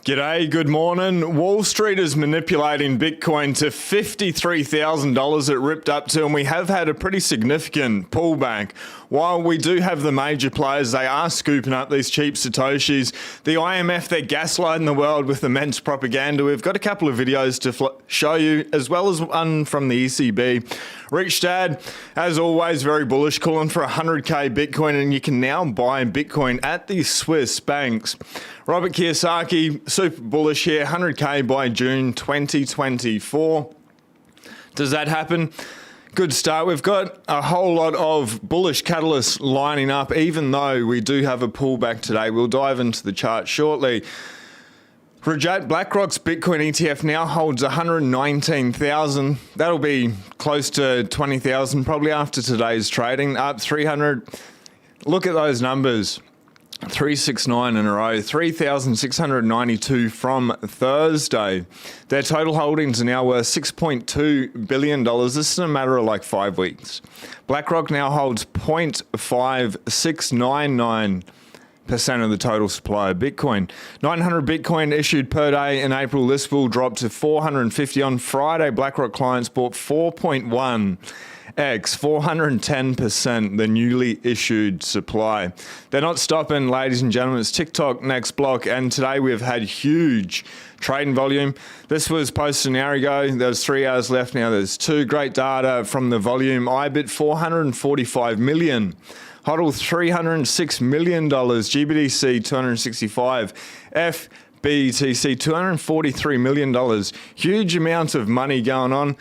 G'day, good morning. Wall Street is manipulating Bitcoin to $53,000 it ripped up to, and we have had a pretty significant pullback. While we do have the major players, they are scooping up these cheap Satoshis. The IMF, they're gaslighting the world with immense propaganda. We've got a couple of videos to show you, as well as one from the ECB. Rich Dad, as always, very bullish, calling for 100k Bitcoin, and you can now buy Bitcoin at the Swiss banks. Robert Kiyosaki, super bullish here, 100k by June 2024. Does that happen? Good start. We've got a whole lot of bullish catalysts lining up, even though we do have a pullback today. We'll dive into the chart shortly. Rajat, BlackRock's Bitcoin ETF now holds 119,000. That'll be close to 20,000 probably after today's trading, up 300. Look at those numbers. 369 in a row, 3,692 from Thursday. Their total holdings are now worth $6.2 billion. This is a matter of like 5 weeks. BlackRock now holds 0.5699% of the total supply of Bitcoin. 900 Bitcoin issued per day in April. This will drop to 450 on Friday. BlackRock clients bought 4.1x, 410% the newly issued supply. They're not stopping, ladies and gentlemen. It's TikTok next block, and today we've had huge trading volume. This was posted an hour ago. There's 3 hours left now. There's 2. Great data from the volume. IBIT 445 million. HODL $306 million. GBTC 265. FBTC $243 million. Huge amounts of money going on.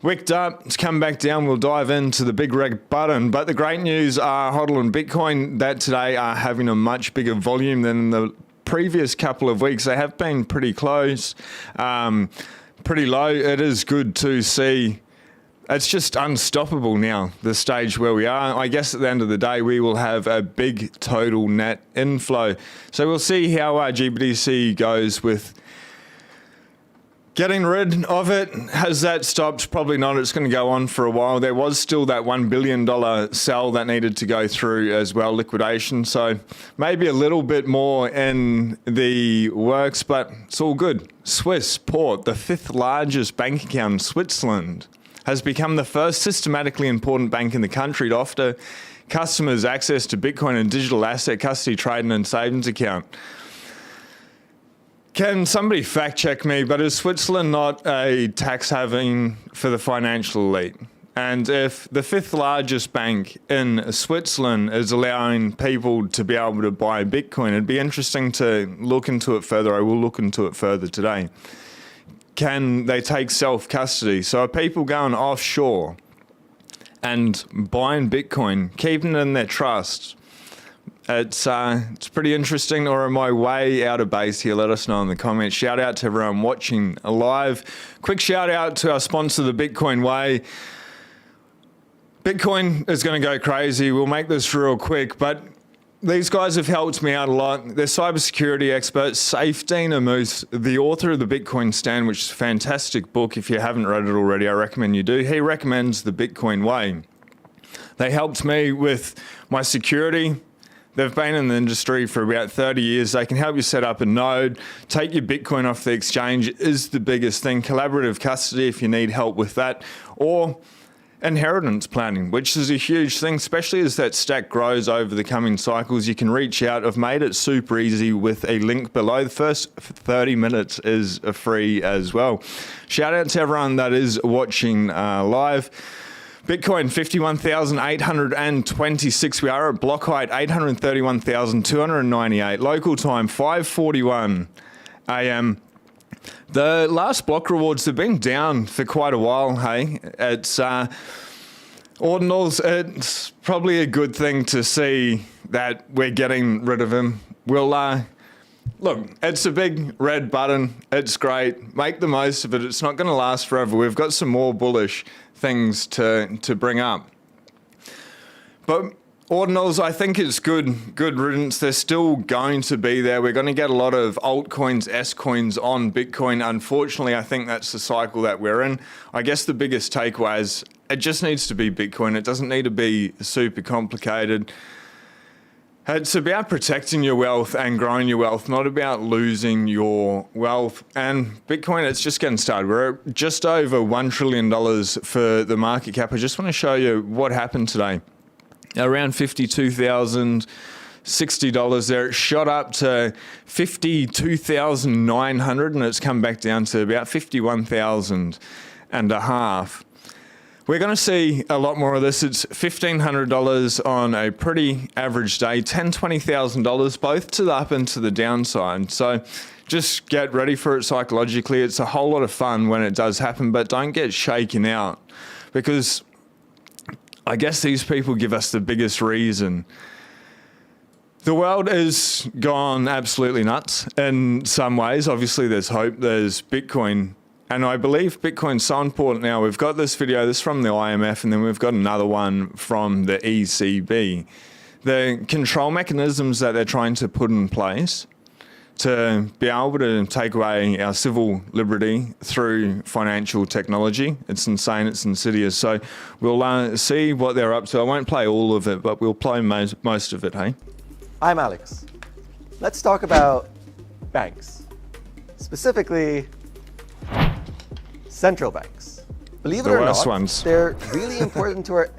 Wicked up, it's come back down. We'll dive into the big red button. But the great news are HODL and Bitcoin that today are having a much bigger volume than the previous couple of weeks. They have been pretty close, pretty low. It is good to see. It's just unstoppable now, the stage where we are. I guess at the end of the day, we will have a big total net inflow. So we'll see how our GBTC goes with getting rid of it. Has that stopped? Probably not. It's going to go on for a while. There was still that $1 billion sell that needed to go through as well, liquidation. So maybe a little bit more in the works, but it's all good. Swiss Port, the 5th largest bank account in Switzerland, has become the first systematically important bank in the country to offer customers access to Bitcoin and digital asset custody, trading and savings account. Can somebody fact check me, but is Switzerland not a tax haven for the financial elite? And if the 5th largest bank in Switzerland is allowing people to be able to buy Bitcoin, it'd be interesting to look into it further. I will look into it further today. Can they take self-custody? So are people going offshore and buying Bitcoin, keeping it in their trust? It's pretty interesting. Or am I way out of base here? Let us know in the comments. Shout out to everyone watching live. Quick shout out to our sponsor, the Bitcoin Way. Bitcoin is going to go crazy. We'll make this real quick, but these guys have helped me out a lot. They're cybersecurity experts. Safety Moose, the author of the Bitcoin Stand, which is a fantastic book. If you haven't read it already, I recommend you do. He recommends the Bitcoin Way. They helped me with my security. They've been in the industry for about 30 years. They can help you set up a node. Take your Bitcoin off the exchange is the biggest thing. Collaborative custody if you need help with that. Or inheritance planning, which is a huge thing, especially as that stack grows over the coming cycles. You can reach out. I've made it super easy with a link below. The first 30 minutes is free as well. Shout out to everyone that is watching live. Bitcoin 51,826. We are at block height 831,298. Local time 5:41 a.m. The last block rewards have been down for quite a while, hey? It's ordinals. It's probably a good thing to see that we're getting rid of them. We'll look, it's a big red button. It's great. Make the most of it. It's not going to last forever. We've got some more bullish things to bring up. But ordinals, I think it's good riddance. They're still going to be there. We're going to get a lot of altcoins, S-coins on Bitcoin. Unfortunately, I think that's the cycle that we're in. I guess the biggest takeaway is it just needs to be Bitcoin. It doesn't need to be super complicated. It's about protecting your wealth and growing your wealth, not about losing your wealth. And Bitcoin, it's just getting started. We're at just over $1 trillion for the market cap. I just want to show you what happened today. Around $52,060 there. It shot up to 52,900 and it's come back down to about 51,000 and a half. We're going to see a lot more of this. It's $1,500 on a pretty average day, $10,000, $20,000, both to the up and to the downside. So just get ready for it psychologically. It's a whole lot of fun when it does happen, but don't get shaken out, because I guess these people give us the biggest reason. The world has gone absolutely nuts in some ways. Obviously, there's hope. There's Bitcoin. And I believe Bitcoin's so important now. We've got this video, this from the IMF, and then we've got another one from the ECB. The control mechanisms that they're trying to put in place to be able to take away our civil liberty through financial technology, it's insane, it's insidious. So we'll see what they're up to. I won't play all of it, but we'll play most of it, hey? I'm Alex. Let's talk about banks. Specifically, central banks. Believe it or not, they're really important to our...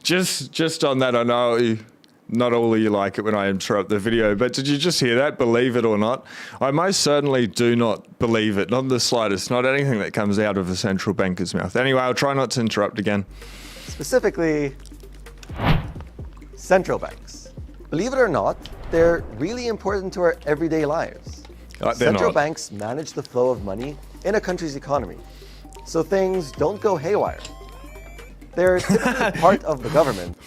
Just on that, I know not all of you like it when I interrupt the video, but did you just hear that? Believe it or not? I most certainly do not believe it, not the slightest, not anything that comes out of a central banker's mouth. Anyway, I'll try not to interrupt again. Specifically, central banks. Believe it or not, they're really important to our everyday lives. Central banks manage the flow of money in a country's economy, so things don't go haywire. They're typically part of the government.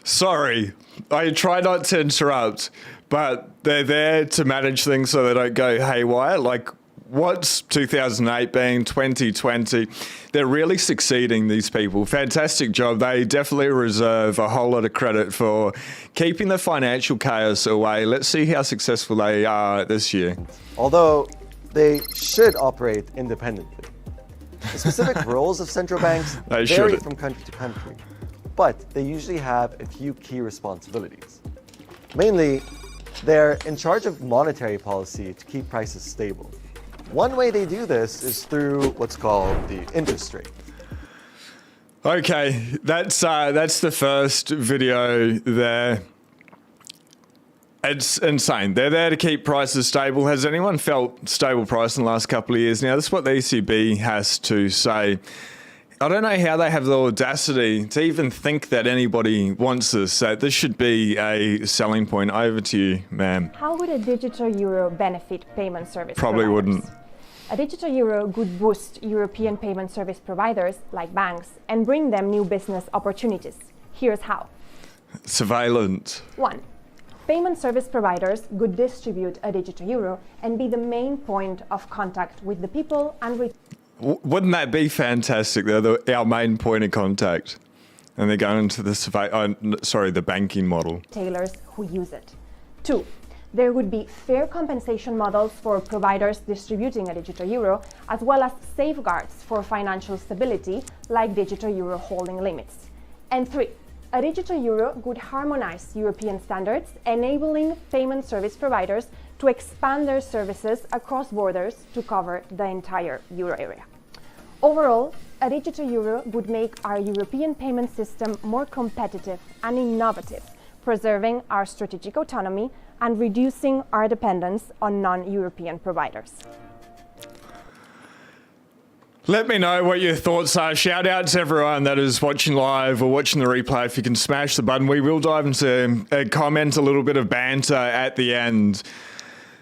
Sorry, I try not to interrupt, but they're there to manage things so they don't go haywire. Like, what's 2008 being 2020? They're really succeeding, these people. Fantastic job. They definitely deserve a whole lot of credit for keeping the financial chaos away. Let's see how successful they are this year. Although they should operate independently. The specific roles of central banks vary from country to country, but they usually have a few key responsibilities. Mainly, they're in charge of monetary policy to keep prices stable. One way they do this is through what's called the interest rate. Okay, that's the first video there. It's insane. They're there to keep prices stable. Has anyone felt stable price in the last couple of years? Now, this is what the ECB has to say. I don't know how they have the audacity to even think that anybody wants this. So this should be a selling point. Over to you, ma'am. How would a digital euro benefit payment service Probably providers? Wouldn't. A digital euro could boost European payment service providers like banks and bring them new business opportunities. Here's how. Surveillance. 1. Payment service providers could distribute a digital euro and be the main point of contact with the people and wouldn't that be fantastic? They're our main point of contact, and they're going into the banking model. Retailers who use it. 2. There would be fair compensation models for providers distributing a digital euro, as well as safeguards for financial stability, like digital euro holding limits. And 3. A digital euro would harmonize European standards, enabling payment service providers to expand their services across borders to cover the entire euro area. Overall, a digital euro would make our European payment system more competitive and innovative, preserving our strategic autonomy and reducing our dependence on non-European providers. Let me know what your thoughts are. Shout out to everyone that is watching live or watching the replay. If you can smash the button, we will dive into a comment, a little bit of banter at the end.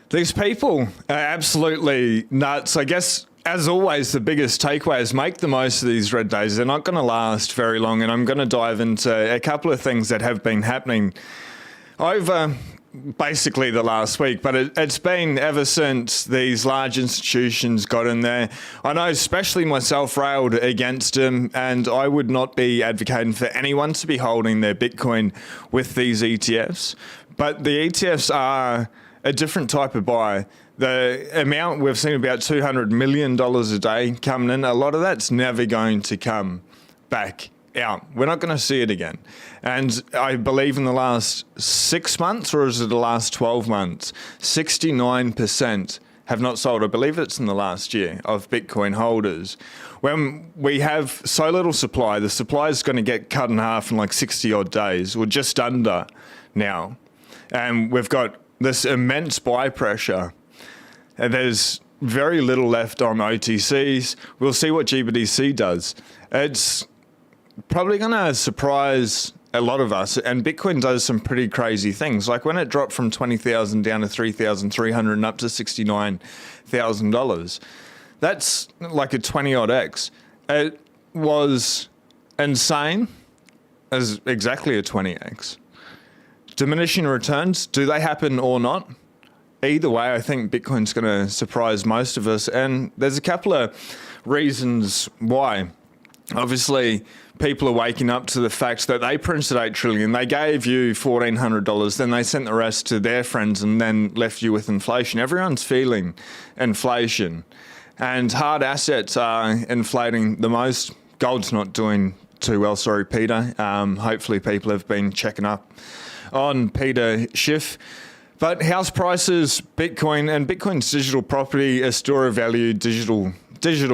These people are absolutely nuts. I guess, as always, the biggest takeaway is make the most of these red days. They're not going to last very long, and I'm going to dive into a couple of things that have been happening over basically the last week, but it's been ever since these large institutions got in there. I know especially myself railed against them, and I would not be advocating for anyone to be holding their Bitcoin with these ETFs, but the ETFs are a different type of buy. The amount we've seen, about $200 million a day coming in, a lot of that's never going to come back out. We're not going to see it again. And I believe in the last 6 months, or is it the last 12 months, 69% have not sold. I believe it's in the last year of Bitcoin holders. When we have so little supply, the supply is going to get cut in half in like 60 odd days, or just under now. And we've got this immense buy pressure. And there's very little left on OTCs. We'll see what GBTC does. It's probably going to surprise a lot of us, and Bitcoin does some pretty crazy things. Like when it dropped from 20,000 down to 3,300 and up to $69,000, that's like a 20 odd X. It was insane as exactly a 20X. Diminishing returns, do they happen or not? Either way, I think Bitcoin's going to surprise most of us, and there's a couple of reasons why. Obviously, people are waking up to the fact that they printed 8 trillion. They gave you $1,400, then they sent the rest to their friends and then left you with inflation. Everyone's feeling inflation, and hard assets are inflating the most. Gold's not doing too well, sorry, Peter. Hopefully people have been checking up on Peter Schiff. But house prices, Bitcoin, and Bitcoin's digital property, a store of value, digital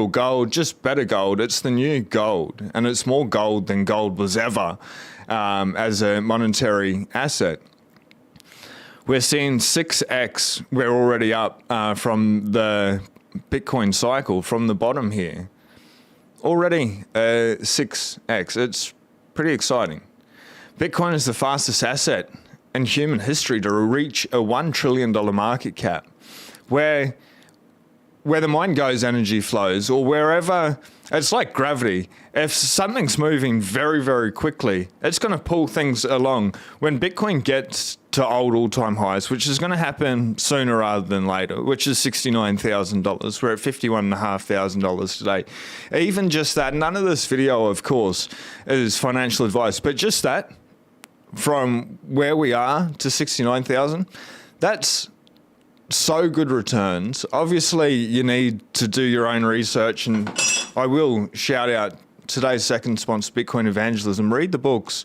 gold, just better gold. It's the new gold, and it's more gold than gold was ever as a monetary asset. We're seeing 6x. We're already up from the Bitcoin cycle, from the bottom here. Already 6x. It's pretty exciting. Bitcoin is the fastest asset in human history to reach a $1 trillion market cap, where the mind goes, energy flows, or wherever. It's like gravity. If something's moving very, very quickly, it's going to pull things along. When Bitcoin gets to old all-time highs, which is going to happen sooner rather than later, which is $69,000. We're at $51,500 today. Even just that, none of this video, of course, is financial advice, but just that, from where we are to 69,000, that's so good returns. Obviously, you need to do your own research, and I will shout out today's second sponsor, Bitcoin Evangelism. Read the books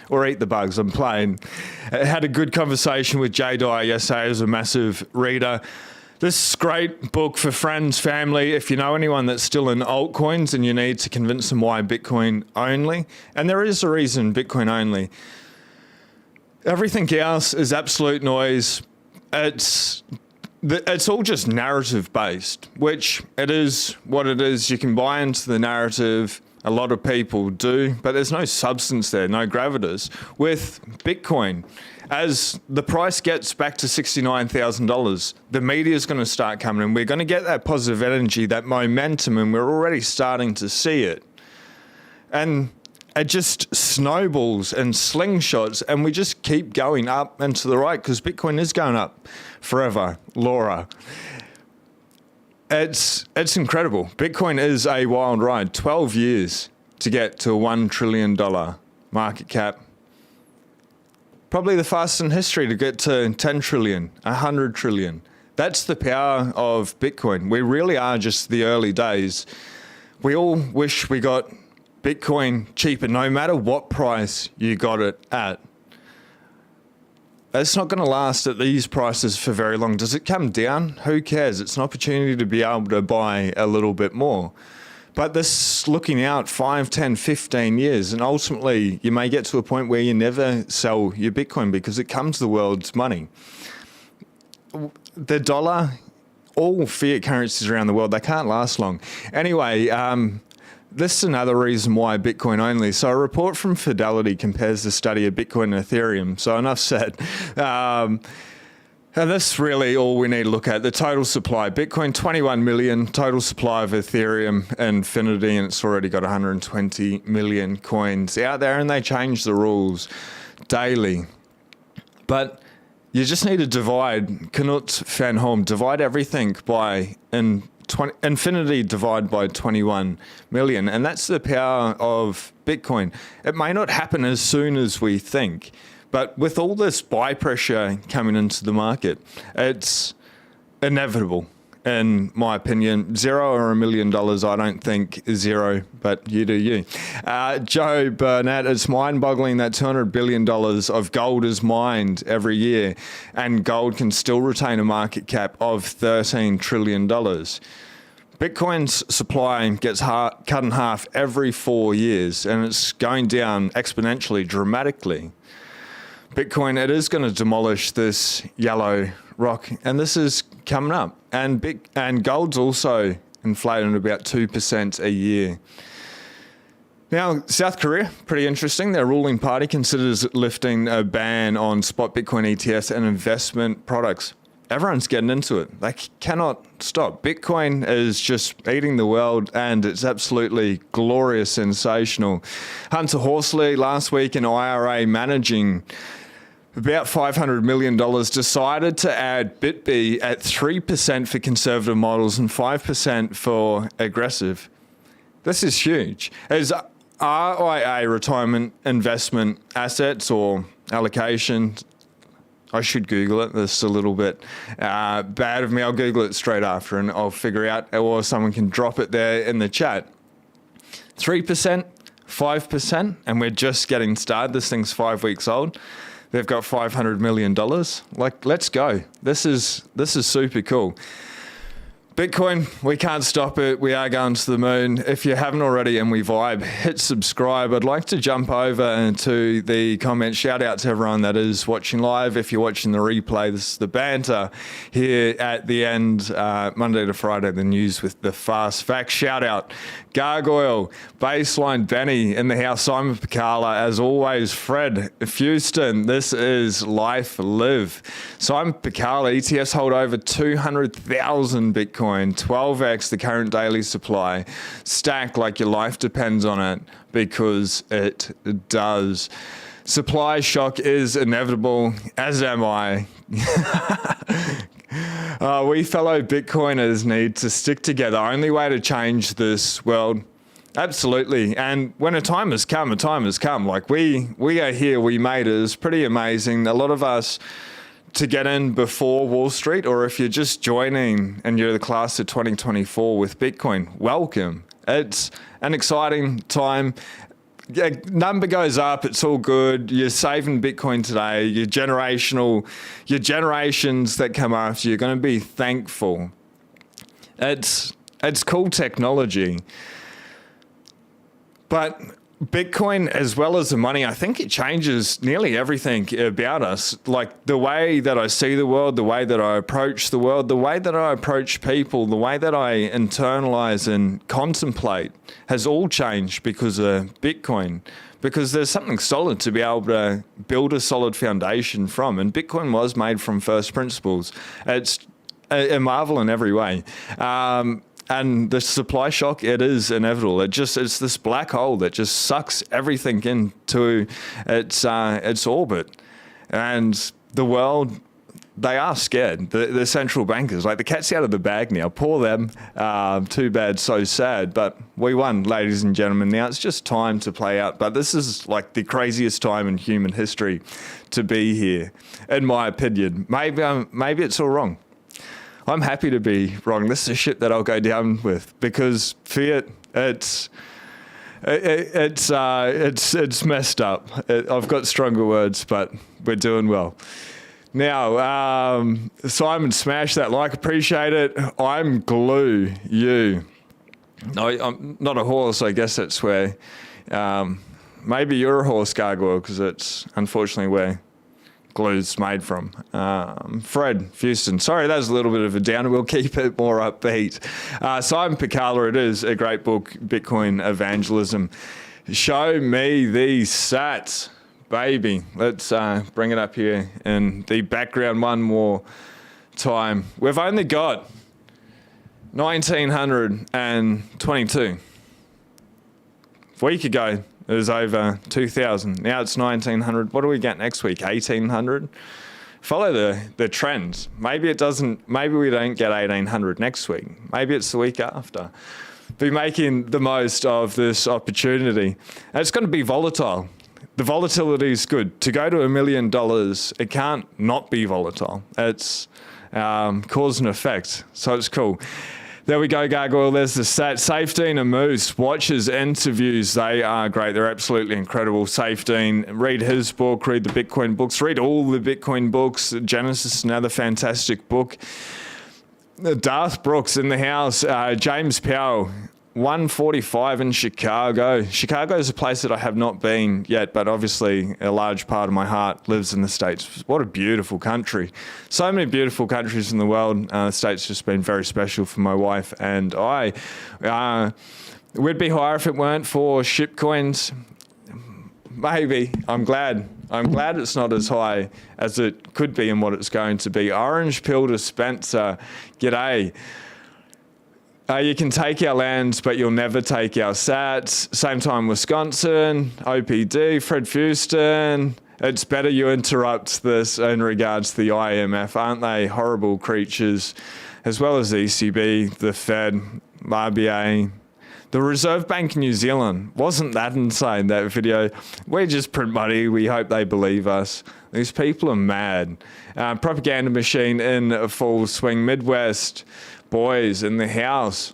or eat the bugs. I'm playing. I had a good conversation with Jay Dyer yesterday. I was a massive reader. This is a great book for friends, family. If you know anyone that's still in altcoins and you need to convince them why Bitcoin only, and there is a reason Bitcoin only. Everything else is absolute noise. It's all just narrative based, which it is what it is. You can buy into the narrative. A lot of people do, but there's no substance there, no gravitas. With Bitcoin, as the price gets back to $69,000, the media is going to start coming in. We're going to get that positive energy, that momentum, and we're already starting to see it. And it just snowballs and slingshots, and we just keep going up and to the right because Bitcoin is going up forever, Laura. It's incredible. Bitcoin is a wild ride. 12 years to get to a $1 trillion market cap. Probably the fastest in history to get to 10 trillion, 100 trillion. That's the power of Bitcoin. We really are just the early days. We all wish we got Bitcoin cheaper, no matter what price you got it at. It's not going to last at these prices for very long. Does it come down? Who cares? It's an opportunity to be able to buy a little bit more. But this looking out 5, 10, 15 years, and ultimately you may get to a point where you never sell your Bitcoin because it comes the world's money. The dollar, all fiat currencies around the world, they can't last long. Anyway, this is another reason why Bitcoin only. So a report from Fidelity compares the study of Bitcoin and Ethereum. So enough said. And that's really all we need to look at. The total supply. Bitcoin, 21 million. Total supply of Ethereum, Infinity, and it's already got 120 million coins out there. And they change the rules daily. But you just need to divide, Knut van Holm, divide everything by Infinity divide by 21 million, and that's the power of Bitcoin. It may not happen as soon as we think, but with all this buy pressure coming into the market, it's inevitable. in my opinion. $0 or $1 million, I don't think is zero, but you do you. Joe Burnett, it's mind-boggling that $200 billion of gold is mined every year, and gold can still retain a market cap of $13 trillion. Bitcoin's supply gets cut in half every 4 years, and it's going down exponentially, dramatically. Bitcoin, it is going to demolish this yellow rock, and this is coming up. And gold's also inflating at about 2% a year. Now, South Korea, pretty interesting. Their ruling party considers lifting a ban on spot Bitcoin ETFs and investment products. Everyone's getting into it. They cannot stop. Bitcoin is just eating the world, and it's absolutely glorious, sensational. Hunter Horsley last week, an IRA managing about $500 million, decided to add BitB at 3% for conservative models and 5% for aggressive. This is huge. As RIA retirement investment assets or allocation, I should Google it. This is a little bit bad of me. I'll Google it straight after and I'll figure out, or someone can drop it there in the chat. 3%, 5%, and we're just getting started. This thing's 5 weeks old. They've got $500 million. Like, let's go. This is super cool. Bitcoin, we can't stop it. We are going to the moon. If you haven't already and we vibe, hit subscribe. I'd like to jump over to the comments. Shout out to everyone that is watching live. If you're watching the replay, this is the banter here at the end, Monday to Friday, the news with the fast facts. Shout out Gargoyle, Baseline Benny in the house, Simon Picala, as always, Fred Fuston. This is Life Live. Simon Picala, ETFs hold over 200,000 Bitcoin. 12x the current daily supply. Stack like your life depends on it, because it does. Supply shock is inevitable, as am I. We fellow Bitcoiners need to stick together. Only way to change this world. Absolutely. And when a time has come, a time has come. Like, we are here, we made it. It's pretty amazing. A lot of us to get in before Wall Street, or if you're just joining and you're the class of 2024 with Bitcoin, welcome. It's an exciting time. Yeah, number goes up, it's all good. You're saving Bitcoin today. Your generations that come after you are going to be thankful. It's cool technology. But Bitcoin, as well as the money, I think it changes nearly everything about us. Like, the way that I see the world, the way that I approach the world, the way that I approach people, the way that I internalize and contemplate has all changed because of Bitcoin. Because there's something solid to be able to build a solid foundation from. And Bitcoin was made from first principles. It's a marvel in every way. And the supply shock, it is inevitable. It's this black hole that just sucks everything into its orbit. And the world, they are scared. The central bankers, like, the cat's out of the bag now. Poor them. Too bad, so sad. But we won, ladies and gentlemen. Now it's just time to play out. But this is like the craziest time in human history to be here, in my opinion. Maybe it's all wrong. I'm happy to be wrong. This is a ship that I'll go down with, because fiat, it's messed up. I've got stronger words, but we're doing well. Now, Simon, smash that like, appreciate it. I'm glue, you. No, I'm not a horse. I guess that's where, maybe you're a horse, Gargoyle, because it's unfortunately where glue's made from. Fred Fuston. Sorry, that was a little bit of a downer. We'll keep it more upbeat. Simon Picala, it is a great book, Bitcoin Evangelism. Show me these sats, baby. Let's bring it up here in the background one more time. We've only got 1,922. A week ago, it was over 2,000. Now it's 1,900. What do we get next week? 1,800? Follow the trends. Maybe it doesn't. Maybe we don't get 1,800 next week. Maybe it's the week after. Be making the most of this opportunity. And it's going to be volatile. the volatility is good. To go to $1 million, it can't not be volatile. It's cause and effect, so it's cool. There we go, Gargoyle. There's the stat. Safedine and Moose, watches, interviews, they are great. They're absolutely incredible. Safedine, read his book, read the Bitcoin books, read all the Bitcoin books. Genesis, another fantastic book. Darth Brooks in the house. James Powell, 145 in Chicago. Chicago is a place that I have not been yet, but obviously a large part of my heart lives in the States. What a beautiful country. So many beautiful countries in the world. The States just been very special for my wife and I. We'd be higher if it weren't for shitcoins. Maybe. I'm glad it's not as high as it could be and what it's going to be. Orange Pill dispenser. G'day. You can take our lands, but you'll never take our sats. Same time, Wisconsin, OPD, Fred Fuston. It's better you interrupt this in regards to the IMF. Aren't they horrible creatures? As well as the ECB, the Fed, RBA, the Reserve Bank in New Zealand. Wasn't that insane, that video? We just print money. We hope they believe us. These people are mad. Propaganda machine in full swing. Midwest boys in the house.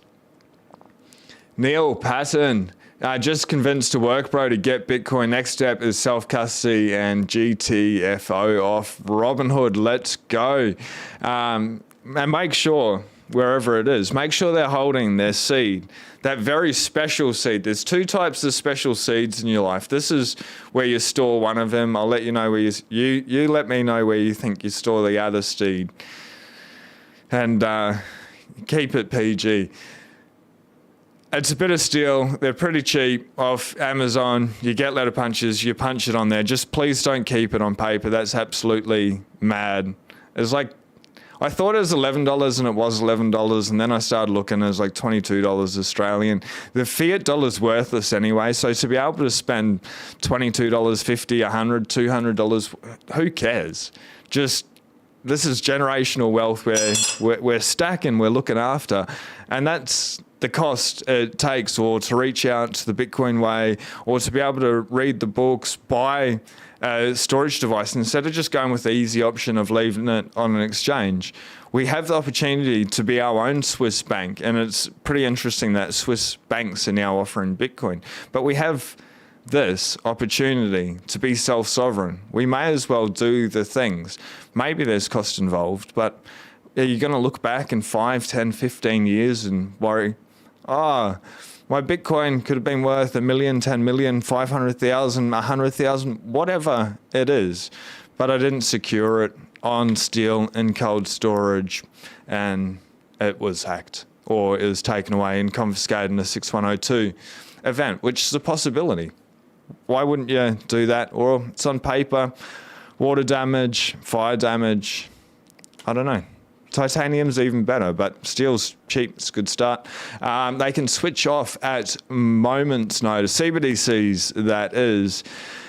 Neil Patton, just convinced to work, bro, to get Bitcoin. Next step is self-custody and GTFO off Robinhood. Let's go. And make sure, wherever it is, make sure they're holding their seed, that very special seed. There's two types of special seeds in your life. This is where you store one of them. I'll let you know where you let me know where you think you store the other seed. And keep it PG. It's a bit of steel. They're pretty cheap off Amazon. You get letter punches, you punch it on there. Just please don't keep it on paper. That's absolutely mad. It's like, I thought it was $11 and it was $11, and then I started looking, it was like $22 Australian. The fiat dollar's worthless anyway, so to be able to spend $22, $50, $100, $200, who cares? Just, this is generational wealth where we're stacking, we're looking after, and that's the cost it takes, or to reach out to the Bitcoin way, or to be able to read the books, buy a storage device instead of just going with the easy option of leaving it on an exchange. We have the opportunity to be our own Swiss bank, and it's pretty interesting that Swiss banks are now offering Bitcoin, but we have this opportunity to be self-sovereign. We may as well do the things. Maybe there's cost involved, but are you going to look back in 5, 10, 15 years and worry, my Bitcoin could have been worth $1 million, 10 million, 500,000, 100,000, whatever it is, but I didn't secure it on steel in cold storage and it was hacked, or it was taken away and confiscated in a 6102 event, which is a possibility. Why wouldn't you do that? Or it's on paper, water damage, fire damage, I don't know. Titanium's even better, but steel's cheap. It's a good start. They can switch off at moment's notice. CBDCs, that is.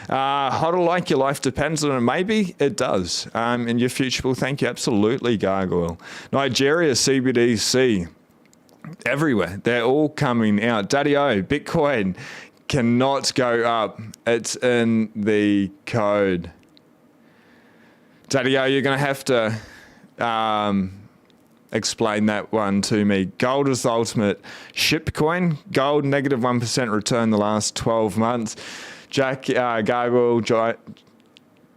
How to like your life depends on it. Maybe it does. And your future will thank you. Absolutely, Gargoyle. Nigeria, CBDC. Everywhere. They're all coming out. Daddy-O, Bitcoin cannot go up. It's in the code. Daddy-O, you're going to have to explain that one to me. Gold is the ultimate shitcoin. Gold, negative 1% return the last 12 months. Jack Gargoyle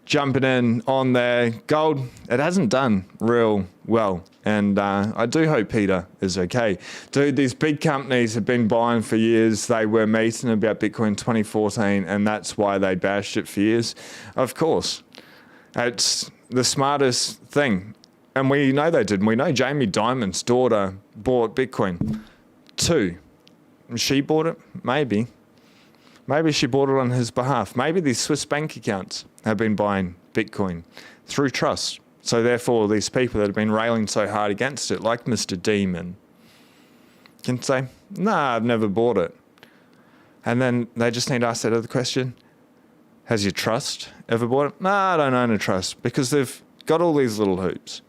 jumping in on there. Gold, it hasn't done real well. And I do hope Peter is okay. Dude, these big companies have been buying for years. They were meeting about Bitcoin in 2014, and that's why they bashed it for years. Of course. It's the smartest thing. And we know they did. We know Jamie Dimon's daughter bought Bitcoin too. She bought it? Maybe. Maybe she bought it on his behalf. Maybe these Swiss bank accounts have been buying Bitcoin through trust. So therefore, these people that have been railing so hard against it, like Mr. Demon, can say, nah, I've never bought it. And then they just need to ask that other question. Has your trust ever bought it? Nah, I don't own a trust, because they've got all these little hoops.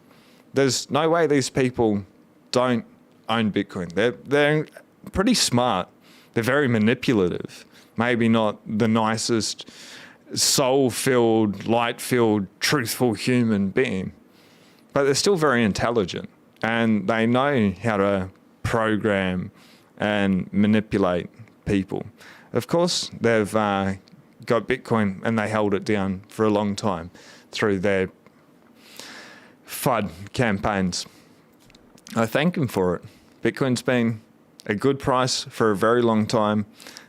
There's no way these people don't own Bitcoin. They're pretty smart. They're very manipulative. Maybe not the nicest soul-filled, light-filled, truthful human being. But they're still very intelligent, and they know how to program and manipulate people. Of course, they've got Bitcoin, and they held it down for a long time through their FUD campaigns. I thank them for it. Bitcoin's been a good price for a very long time.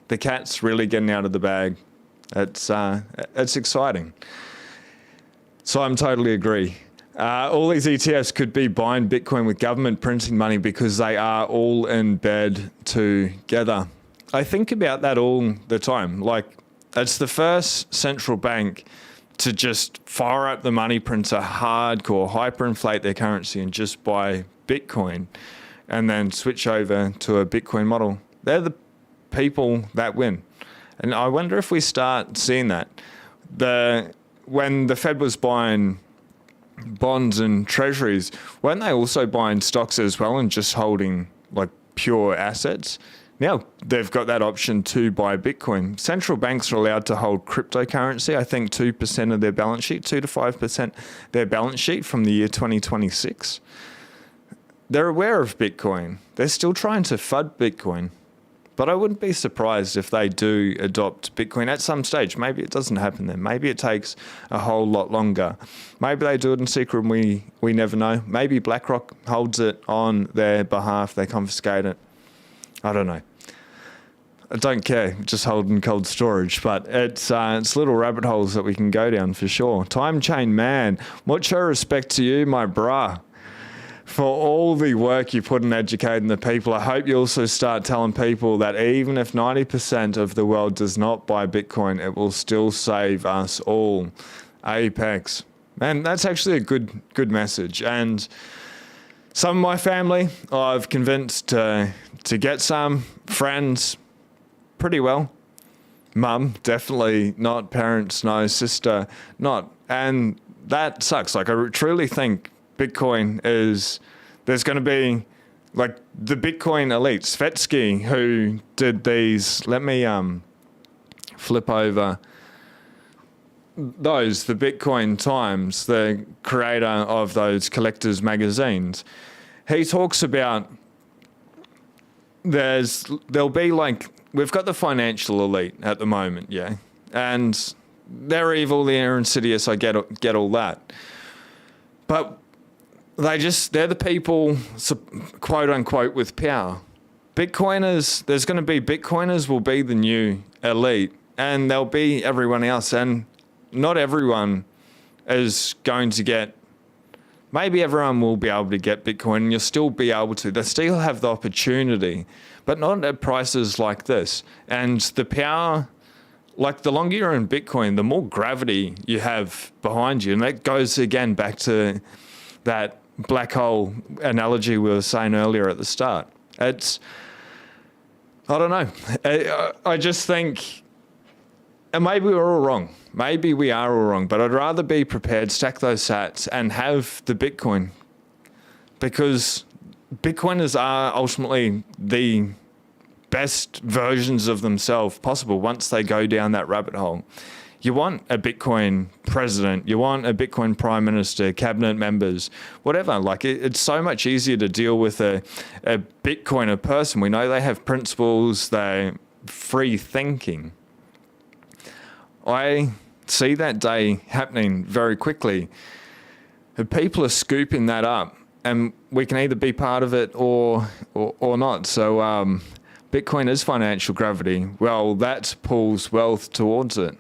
The cat's really getting out of the bag. It's exciting. So I'm totally agree. All these ETFs could be buying Bitcoin with government printing money because they are all in bed together. I think about that all the time. Like, it's the first central bank to just fire up the money printer hardcore, hyperinflate their currency and just buy Bitcoin and then switch over to a Bitcoin model. They're the people that win. And I wonder if we start seeing that. When the Fed was buying bonds and treasuries, weren't they also buying stocks as well and just holding like pure assets? Now they've got that option to buy Bitcoin. Central banks are allowed to hold cryptocurrency, I think 2% of their balance sheet, 2 to 5% their balance sheet from the year 2026. They're aware of Bitcoin. They're still trying to FUD Bitcoin. But I wouldn't be surprised if they do adopt Bitcoin at some stage. Maybe it doesn't happen then. Maybe it takes a whole lot longer. Maybe they do it in secret and we never know. Maybe BlackRock holds it on their behalf. They confiscate it. I don't know. I don't care, just holding cold storage, but it's little rabbit holes that we can go down for sure. Time Chain Man, much respect to you, my brah, for all the work you put in educating the people. I hope you also start telling people that even if 90% of the world does not buy Bitcoin, it will still save us all. Apex. Man, that's actually a good message. And some of my family, I've convinced to get some. Friends, pretty well. Mum, definitely not. Parents, no. Sister, not. And that sucks. Like, I truly think Bitcoin there's going to be like the Bitcoin elites. Svetsky, who did these, let me flip over those, the Bitcoin Times, the creator of those collectors magazines. He talks about there'll be like, we've got the financial elite at the moment, yeah, and they're evil, they're insidious. I get all that, but they're the people, quote unquote, with power. Bitcoiners, there's going to be Bitcoiners will be the new elite, and there'll be everyone else, and not everyone is going to get. Maybe everyone will be able to get Bitcoin, and you'll still be able to. They still have the opportunity, but not at prices like this. And the power, like the longer you're in Bitcoin, the more gravity you have behind you. And that goes again back to that black hole analogy we were saying earlier at the start. I don't know. I just think, and maybe we're all wrong. Maybe we are all wrong, but I'd rather be prepared, stack those sats, and have the Bitcoin, because Bitcoiners are ultimately the best versions of themselves possible once they go down that rabbit hole. You want a Bitcoin president, you want a Bitcoin prime minister, cabinet members, whatever. Like, it's so much easier to deal with a Bitcoiner person. We know they have principles, they're free thinking. I see that day happening very quickly. People are scooping that up, and we can either be part of it or not. So Bitcoin is financial gravity. Well, that pulls wealth towards it,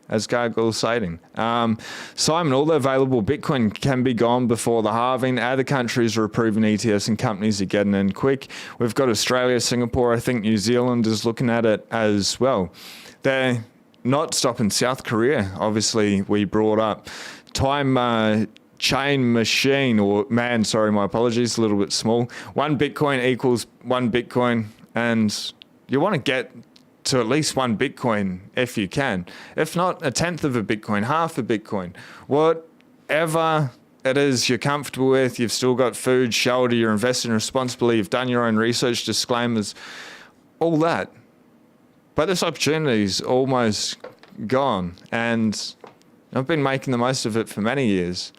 as Gargoyle's saying. Simon, all the available Bitcoin can be gone before the halving. Other countries are approving ETFs and companies are getting in quick. We've got Australia, Singapore, I think New Zealand is looking at it as well. They're not stopping. South Korea, obviously, we brought up. Time Chain Machine, or man, sorry, my apologies, a little bit small. 1 Bitcoin equals 1 Bitcoin, and you want to get to at least 1 Bitcoin if you can. If not, 1/10 of a Bitcoin, half a Bitcoin, whatever it is you're comfortable with. You've still got food, shelter, you're investing responsibly, you've done your own research, disclaimers, all that. But this opportunity is almost gone. And I've been making the most of it for many years.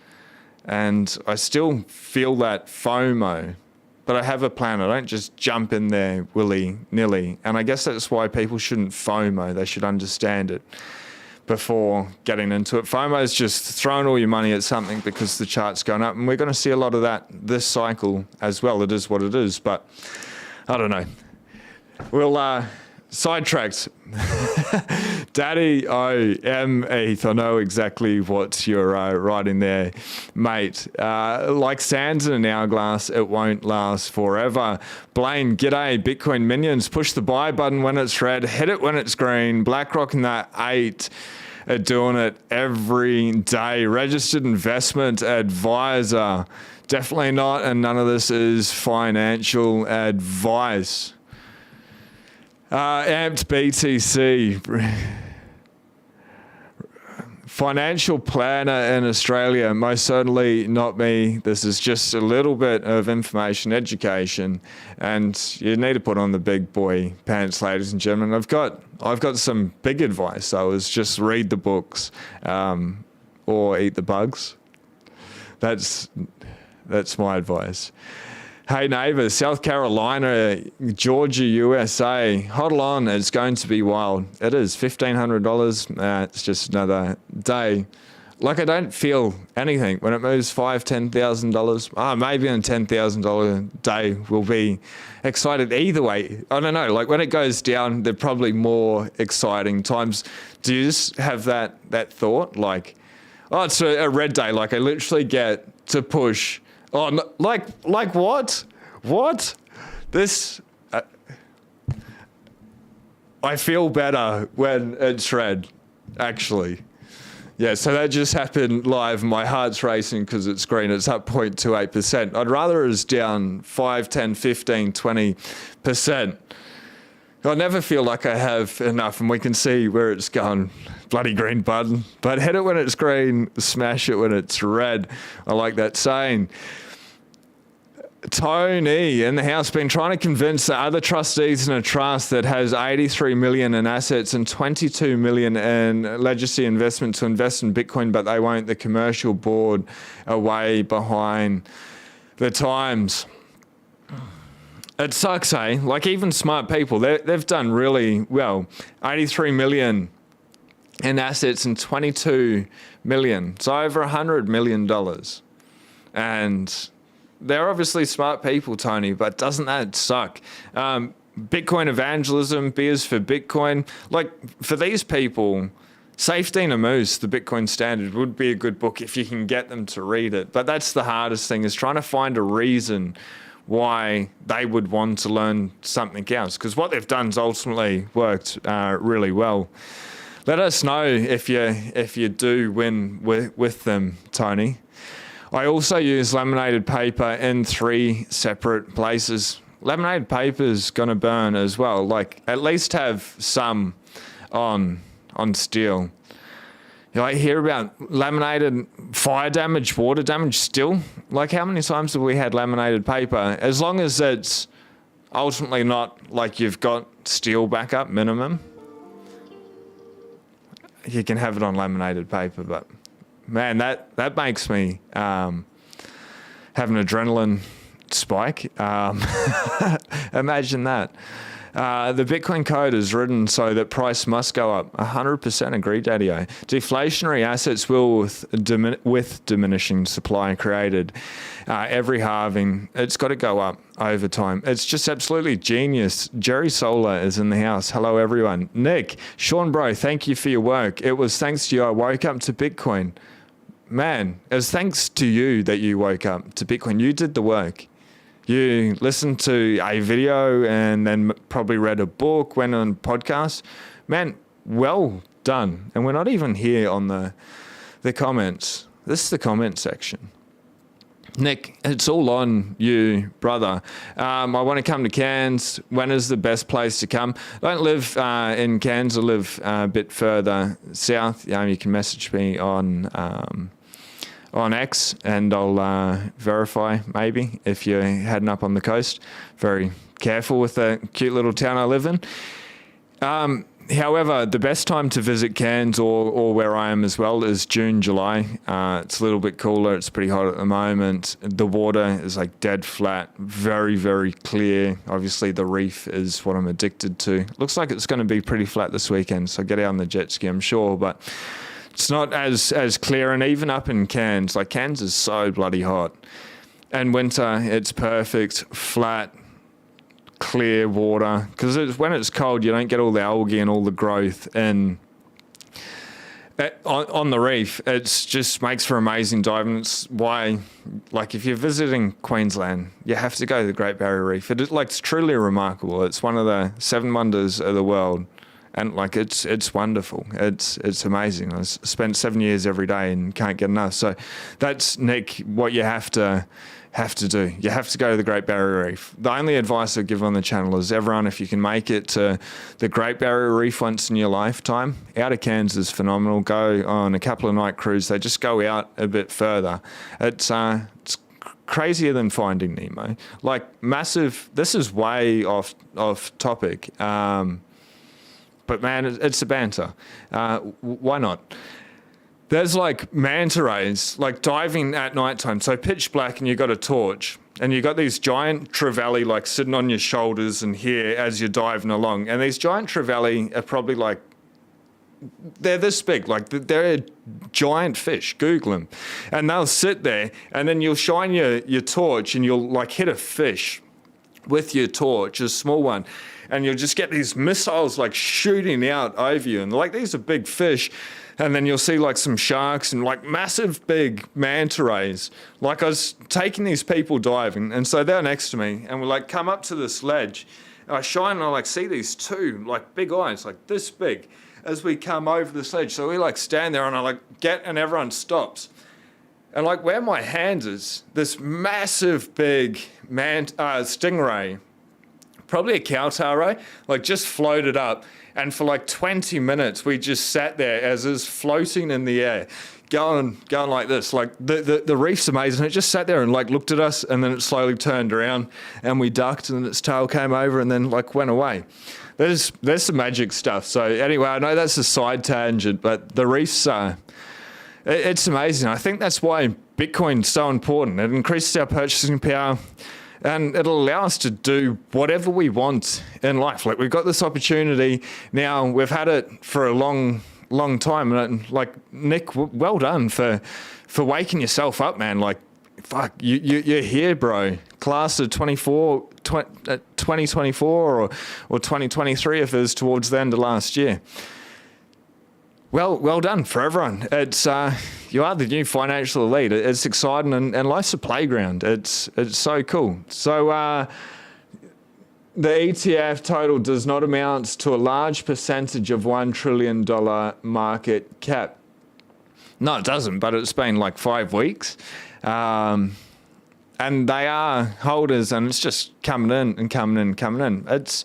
And I still feel that FOMO, but I have a plan. I don't just jump in there willy-nilly. And I guess that's why people shouldn't FOMO. They should understand it before getting into it. FOMO is just throwing all your money at something because the chart's going up. And we're going to see a lot of that this cycle as well. It is what it is. But I don't know. We'll sidetracked. Daddy Heath, I know exactly what you're writing there, mate. Like sands in an hourglass, it won't last forever. Blaine, g'day, Bitcoin minions. Push the buy button when it's red, hit it when it's green. BlackRock and that 8 are doing it every day. Registered investment advisor. Definitely not, and none of this is financial advice. Amped BTC, financial planner in Australia, most certainly not me. This is just a little bit of information, education, and you need to put on the big boy pants, ladies and gentlemen. I've got some big advice, though, is just read the books or eat the bugs. That's my advice. Hey neighbours, South Carolina, Georgia, USA. Hold on, it's going to be wild. It is $1,500. It's just another day. Like I don't feel anything when it moves $5,000, $10,000. Maybe on a $10,000 day we'll be excited. Either way, I don't know. Like when it goes down, they're probably more exciting times. Do you just have that thought? Like, oh, it's a red day. Like I literally get to push. Oh, no, like what? What? This, I feel better when it's red, actually. Yeah, so that just happened live. My heart's racing because it's green. It's up 0.28%. I'd rather it was down 5, 10, 15, 20%. I never feel like I have enough, and we can see where it's going. Bloody green button. But hit it when it's green, smash it when it's red. I like that saying. Tony in the house been trying to convince the other trustees in a trust that has 83 million in assets and 22 million in legacy investment to invest in Bitcoin, but they won't. The commercial board are way behind the times. It sucks, eh? Like even smart people, they've done really well. 83 million in assets and 22 million. So over $100 million. And they're obviously smart people, Tony, but doesn't that suck? Bitcoin evangelism, beers for Bitcoin. Like for these people, Safety and a Moose, the Bitcoin Standard, would be a good book if you can get them to read it. But that's the hardest thing, is trying to find a reason why they would want to learn something else, because what they've done has ultimately worked really well. Let us know if you do win with them, Tony. I also use laminated paper in 3 separate places. Laminated paper is going to burn as well. Like at least have some on steel. I hear about laminated fire damage, water damage still. Like how many times have we had laminated paper? As long as it's ultimately not like you've got steel backup minimum, you can have it on laminated paper. But man, that makes me have an adrenaline spike. Imagine that. The Bitcoin code is written so that price must go up. 100% agree, Daddy-O. Deflationary assets will, with diminishing supply created every halving, it's got to go up over time. It's just absolutely genius. Jerry Solar is in the house. Hello, everyone. Nick, Sean Bro, thank you for your work. It was thanks to you I woke up to Bitcoin. Man, it was thanks to you that you woke up to Bitcoin. You did the work. You listened to a video and then probably read a book, went on a podcast. Man, well done. And we're not even here on the comments. This is the comment section. Nick, it's all on you, brother. I want to come to Cairns. When is the best place to come? I don't live in Cairns. I live a bit further south. You can message me on X, and I'll verify maybe if you're heading up on the coast. Very careful with the cute little town I live in. However, the best time to visit Cairns or where I am as well is June, July. It's a little bit cooler. It's pretty hot at the moment. The water is like dead flat, very, very clear. Obviously, the reef is what I'm addicted to. Looks like it's going to be pretty flat this weekend, so get out on the jet ski, I'm sure. But it's not as clear. And even up in Cairns, like Cairns is so bloody hot. And winter, it's perfect, flat, clear water, because when it's cold you don't get all the algae and all the growth on the reef. It's just makes for amazing diving. It's why, like, if you're visiting Queensland, you have to go to the Great Barrier Reef. It's truly remarkable. It's one of the 7 wonders of the world, and like it's wonderful. It's amazing. I spent 7 years every day and can't get enough. So that's, Nick, what you have to do. You have to go to the Great Barrier Reef. The only advice I give on the channel is, everyone, if you can make it to the Great Barrier Reef once in your lifetime, out of Cairns is phenomenal. Go on a couple of night cruise. They just go out a bit further. It's crazier than Finding Nemo. Like, massive. This is way off topic. But man, it's a banter. Why not? There's like manta rays, like diving at nighttime. So pitch black and you got a torch and you got these giant trevally like sitting on your shoulders and here as you're diving along. And these giant trevally are probably like, they're this big, like they're a giant fish. Google them. And they'll sit there and then you'll shine your torch and you'll like hit a fish with your torch, a small one. And you'll just get these missiles like shooting out over you. And like, these are big fish. And then you'll see like some sharks and like massive big manta rays. Like, I was taking these people diving, and so they're next to me, and we like come up to this ledge. And I shine and I like see these two like big eyes, like this big, as we come over this ledge. So we like stand there and I like and everyone stops. And like where my hand is, this massive big stingray, probably a cowtail ray, like just floated up. And for like 20 minutes, we just sat there as is floating in the air, going like this. Like the reef's amazing. It just sat there and like looked at us, and then it slowly turned around and we ducked, and its tail came over and then like went away. There's some magic stuff. So anyway, I know that's a side tangent, but the reef's, it's amazing. I think that's why Bitcoin's so important. It increases our purchasing power. And it'll allow us to do whatever we want in life. Like, we've got this opportunity now. We've had it for a long time. And like, Nick, well done for waking yourself up, man. Like, fuck, you're here, bro. Class of 2024 or 2023 if it was towards the end of last year. Well done for everyone. It's you are the new financial elite. It's exciting, and life's a playground. It's so cool. So the ETF total does not amount to a large percentage of $1 trillion market cap. No, it doesn't, but it's been like 5 weeks. And they are holders, and it's just coming in and coming in and coming in. It's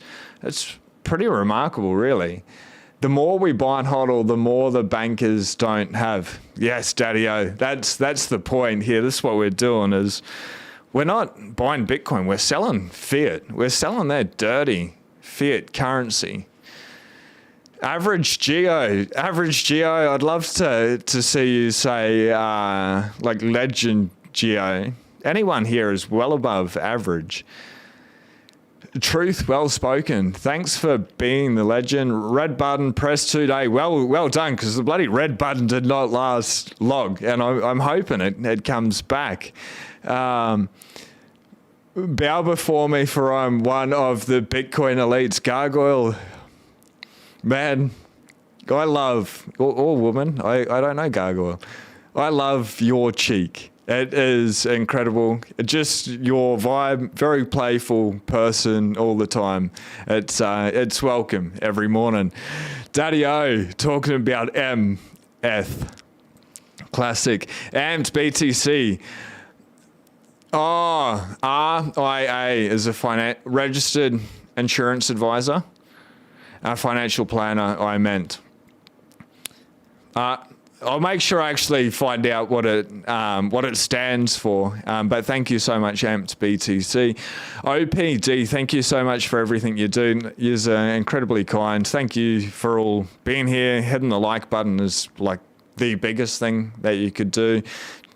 pretty remarkable, really. The more we buy and hodl, the more the bankers don't have. Yes, Daddy-O, that's the point here. This is what we're doing, is we're not buying Bitcoin. We're selling fiat. We're selling their dirty fiat currency. Average Geo, I'd love to see you say like Legend Geo. Anyone here is well above average. Truth, well spoken. Thanks for being the legend. Red button pressed today. Well done, because the bloody red button did not last long, and I'm hoping it comes back. Bow before me, for I'm one of the Bitcoin elites. Gargoyle, man, I love, or woman, I don't know, Gargoyle. I love your cheek. It is incredible. Just your vibe, very playful person all the time. It's welcome every morning. Daddy-O talking about MF. Classic. And BTC. Oh, RIA is a registered insurance advisor. A financial planner, I meant. I'll make sure I actually find out what it stands for. But thank you so much, Amped BTC. OPD, thank you so much for everything you do. You're incredibly kind. Thank you for all being here. Hitting the like button is like the biggest thing that you could do.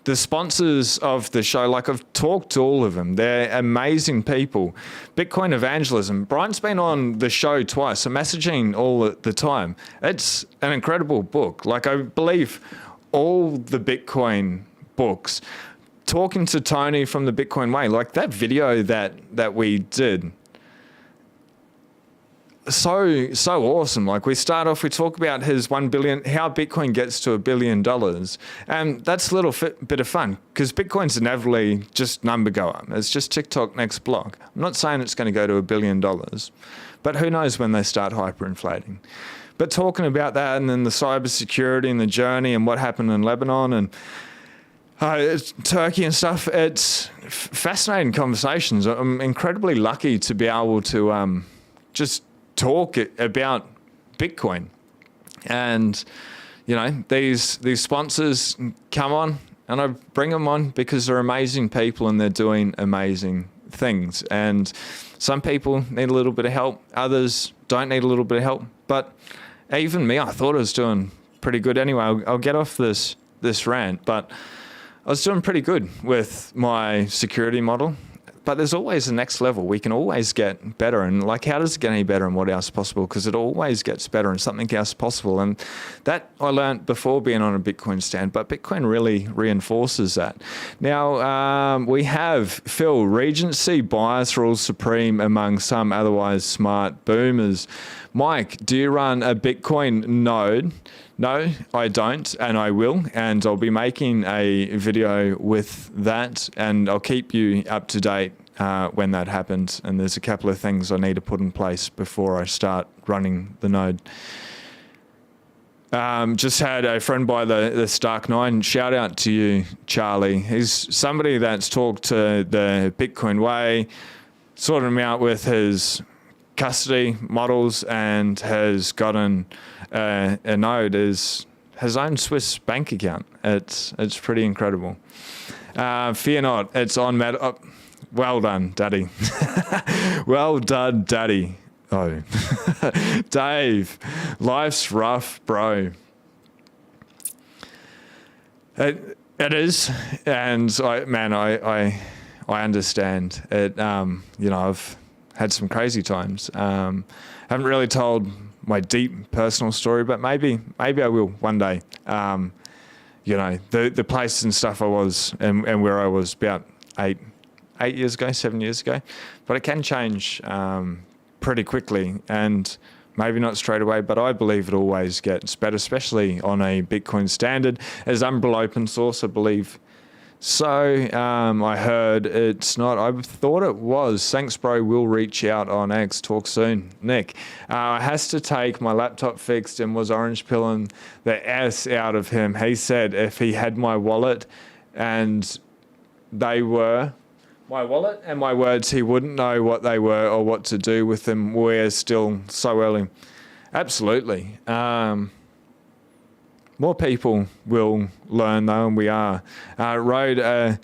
The sponsors of the show, like I've talked to all of them. They're amazing people. Bitcoin Evangelism. Brian's been on the show twice. I'm messaging all the time. It's an incredible book. Like I believe all the Bitcoin books. Talking to Tony from the Bitcoin Way, like that video that we did. So awesome. Like we start off, we talk about his 1 billion, how Bitcoin gets to $1 billion. And that's a little bit of fun because Bitcoin's inevitably just number go up. It's just TikTok next block. I'm not saying it's going to go to $1 billion, but who knows when they start hyperinflating. But talking about that and then the cybersecurity and the journey and what happened in Lebanon and Turkey and stuff, it's fascinating conversations. I'm incredibly lucky to be able to just talk about Bitcoin. And, you know, these sponsors come on and I bring them on because they're amazing people and they're doing amazing things. And some people need a little bit of help. Others don't need a little bit of help. But even me, I thought I was doing pretty good anyway. I'll get off this rant, but I was doing pretty good with my security model. But there's always the next level. We can always get better. And like, how does it get any better and what else is possible? Because it always gets better and something else is possible. And that I learned before being on a Bitcoin stand, but Bitcoin really reinforces that. Now, we have Phil, Regency bias rules supreme among some otherwise smart boomers. Mike, do you run a Bitcoin node? No, I don't, and I will, and I'll be making a video with that, and I'll keep you up to date when that happens. And there's a couple of things I need to put in place before I start running the node. Just had a friend by the Stark 9. Shout out to you, Charlie. He's somebody that's talked to the Bitcoin Way, sorted him out with his custody models, and has gotten a node as his own Swiss bank account. It's pretty incredible. Fear not, it's on Meta. Oh, well done, Daddy. Well done, Daddy. Oh, Dave, life's rough, bro. It is, and I understand it. You know, I've had some crazy times. Haven't really told my deep personal story, but maybe I will one day. You know, the place and stuff I was and where I was about 7 years ago, but it can change pretty quickly, and maybe not straight away, but I believe it always gets better, especially on a Bitcoin standard as Umbrella open source, I believe. So I heard it's not. I thought it was. Thanks, bro. We'll reach out on X. Talk soon. Nick, I has to take my laptop fixed and was orange pilling the S out of him. He said if he had my wallet and they were my wallet and my words, he wouldn't know what they were or what to do with them. We're still so early. Absolutely. More people will learn though, and we are. Rode a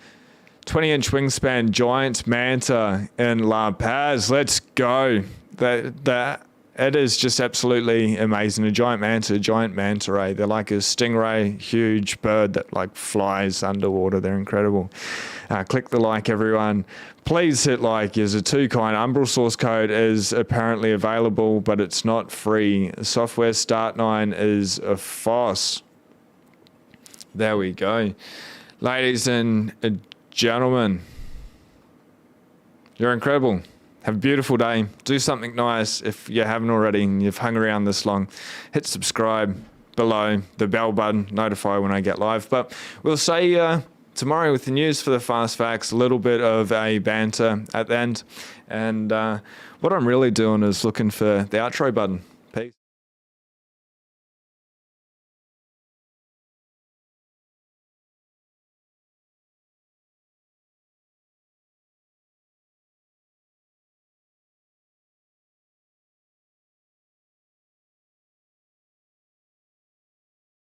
20-inch wingspan giant manta in La Paz. Let's go. That it is just absolutely amazing. A giant manta ray. They're like a stingray, huge bird that like flies underwater. They're incredible. Click the like, everyone. Please hit like. Is a too kind. Umbrel source code is apparently available, but it's not free. Software Start 9 is a FOSS. There we go. Ladies and gentlemen, you're incredible. Have a beautiful day. Do something nice if you haven't already and you've hung around this long. Hit subscribe below, the bell button, notify when I get live. But we'll see you tomorrow with the news for the fast facts, a little bit of a banter at the end. And what I'm really doing is looking for the outro button. Peace.